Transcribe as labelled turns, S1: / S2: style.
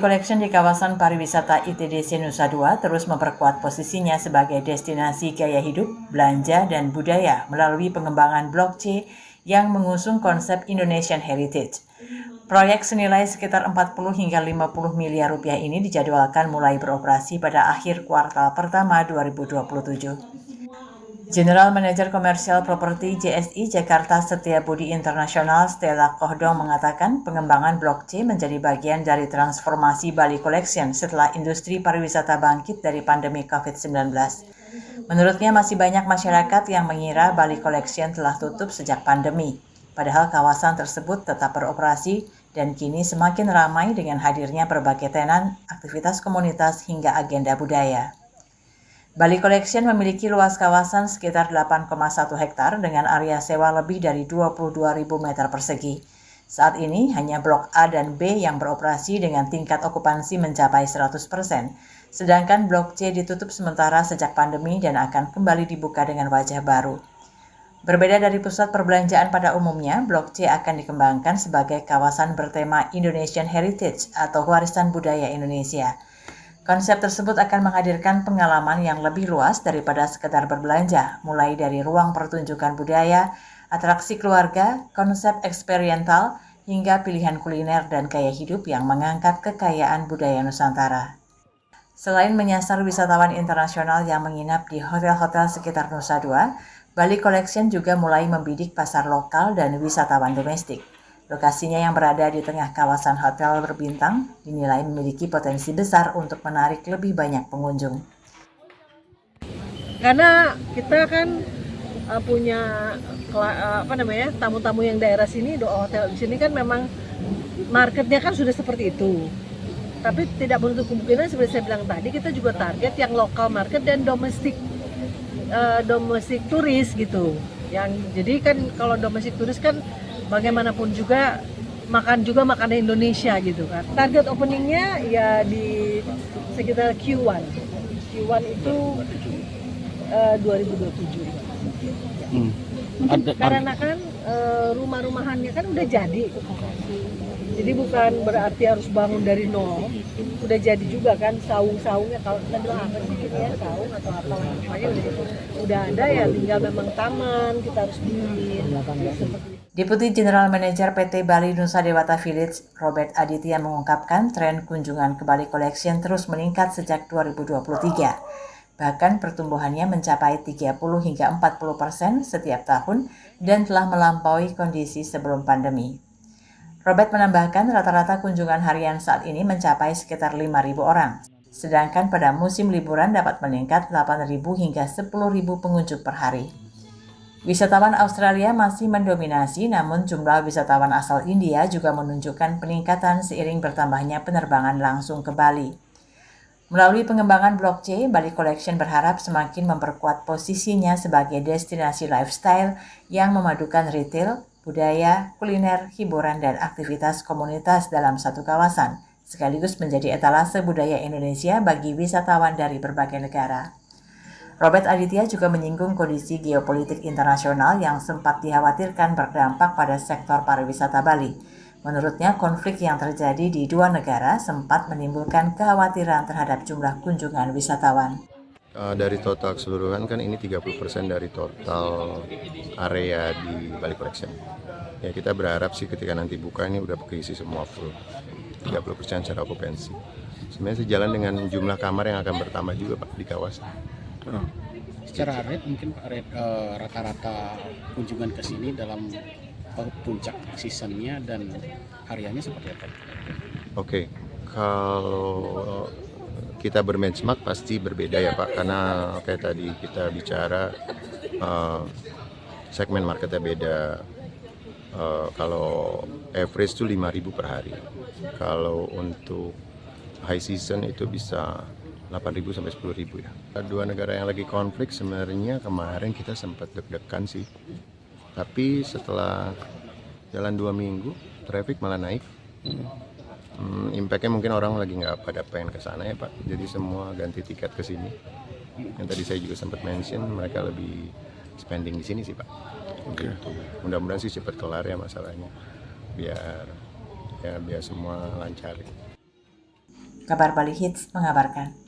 S1: Collection di kawasan pariwisata ITDC Nusa Dua terus memperkuat posisinya sebagai destinasi gaya hidup, belanja, dan budaya melalui pengembangan Blok C yang mengusung konsep Indonesian Heritage. Proyek senilai sekitar 40 hingga 50 miliar rupiah ini dijadwalkan mulai beroperasi pada akhir kuartal pertama 2027. General Manager Komersial Properti JSI Jakarta Setiabudi Internasional Stella Kohdong mengatakan pengembangan Blok C menjadi bagian dari transformasi Bali Collection setelah industri pariwisata bangkit dari pandemi COVID-19. Menurutnya masih banyak masyarakat yang mengira Bali Collection telah tutup sejak pandemi, padahal kawasan tersebut tetap beroperasi dan kini semakin ramai dengan hadirnya berbagai tenan, aktivitas komunitas hingga agenda budaya. Bali Collection memiliki luas kawasan sekitar 8,1 hektar dengan area sewa lebih dari 22.000 meter persegi. Saat ini hanya Blok A dan B yang beroperasi dengan tingkat okupansi mencapai 100%, sedangkan Blok C ditutup sementara sejak pandemi dan akan kembali dibuka dengan wajah baru. Berbeda dari pusat perbelanjaan pada umumnya, Blok C akan dikembangkan sebagai kawasan bertema Indonesian Heritage atau warisan budaya Indonesia. Konsep tersebut akan menghadirkan pengalaman yang lebih luas daripada sekedar berbelanja, mulai dari ruang pertunjukan budaya, atraksi keluarga, konsep eksperiental, hingga pilihan kuliner dan gaya hidup yang mengangkat kekayaan budaya Nusantara. Selain menyasar wisatawan internasional yang menginap di hotel-hotel sekitar Nusa Dua, Bali Collection juga mulai membidik pasar lokal dan wisatawan domestik. Lokasinya yang berada di tengah kawasan hotel berbintang dinilai memiliki potensi besar untuk menarik lebih banyak pengunjung.
S2: Karena kita kan punya tamu-tamu yang daerah sini, hotel di sini kan memang marketnya kan sudah seperti itu. Tapi tidak menutup kemungkinan seperti saya bilang tadi, kita juga target yang lokal market dan domestik turis gitu. Jadi kan kalau domestik turis kan bagaimanapun juga makanan Indonesia gitu kan. Target openingnya ya di sekitar Q1 itu 2027. Karena kan rumah-rumahannya kan udah jadi. Jadi bukan berarti harus bangun dari nol. Udah jadi juga kan saung-saungnya, kalau kita bilang apa sih gitu ya, saung atau apa namanya udah ada ya, tinggal memang taman kita harus bikin seperti.
S1: Deputi General Manager PT Bali Nusa Dewata Village, Robert Aditya mengungkapkan tren kunjungan ke Bali Collection terus meningkat sejak 2023. Bahkan pertumbuhannya mencapai 30 hingga 40% setiap tahun dan telah melampaui kondisi sebelum pandemi. Robert menambahkan rata-rata kunjungan harian saat ini mencapai sekitar 5.000 orang, sedangkan pada musim liburan dapat meningkat 8.000 hingga 10.000 pengunjung per hari. Wisatawan Australia masih mendominasi, namun jumlah wisatawan asal India juga menunjukkan peningkatan seiring bertambahnya penerbangan langsung ke Bali. Melalui pengembangan Blok C, Bali Collection berharap semakin memperkuat posisinya sebagai destinasi lifestyle yang memadukan retail, budaya, kuliner, hiburan, dan aktivitas komunitas dalam satu kawasan, sekaligus menjadi etalase budaya Indonesia bagi wisatawan dari berbagai negara. Robert Aditya juga menyinggung kondisi geopolitik internasional yang sempat dikhawatirkan berdampak pada sektor pariwisata Bali. Menurutnya, konflik yang terjadi di dua negara sempat menimbulkan kekhawatiran terhadap jumlah kunjungan wisatawan.
S3: Dari total keseluruhan kan ini 30% dari total area di Bali Collection. Ya kita berharap sih ketika nanti buka ini udah keisi semua full, 30% secara okupansi. Sebenarnya sejalan dengan jumlah kamar yang akan bertambah juga Pak di kawasan.
S4: Secara rate mungkin Pak, rata-rata kunjungan ke sini dalam puncak seasonnya dan hariannya seperti apa?
S3: Oke, kalau kita berbenchmark pasti berbeda ya Pak, karena kayak tadi kita bicara segmen marketnya beda. Kalau average itu 5.000 per hari. Kalau untuk high season itu bisa 8.000 sampai 10.000 ya. Dua negara yang lagi konflik sebenarnya kemarin kita sempat deg-degan sih. Tapi setelah jalan 2 minggu, traffic malah naik. Impactnya mungkin orang lagi nggak pada pengen ke sana ya Pak. Jadi semua ganti tiket ke sini. Yang tadi saya juga sempat mention mereka lebih spending di sini sih Pak. Gitu. Mudah-mudahan sih cepat kelar ya masalahnya. Biar semua lancar.
S1: Kabar Bali Hits mengabarkan.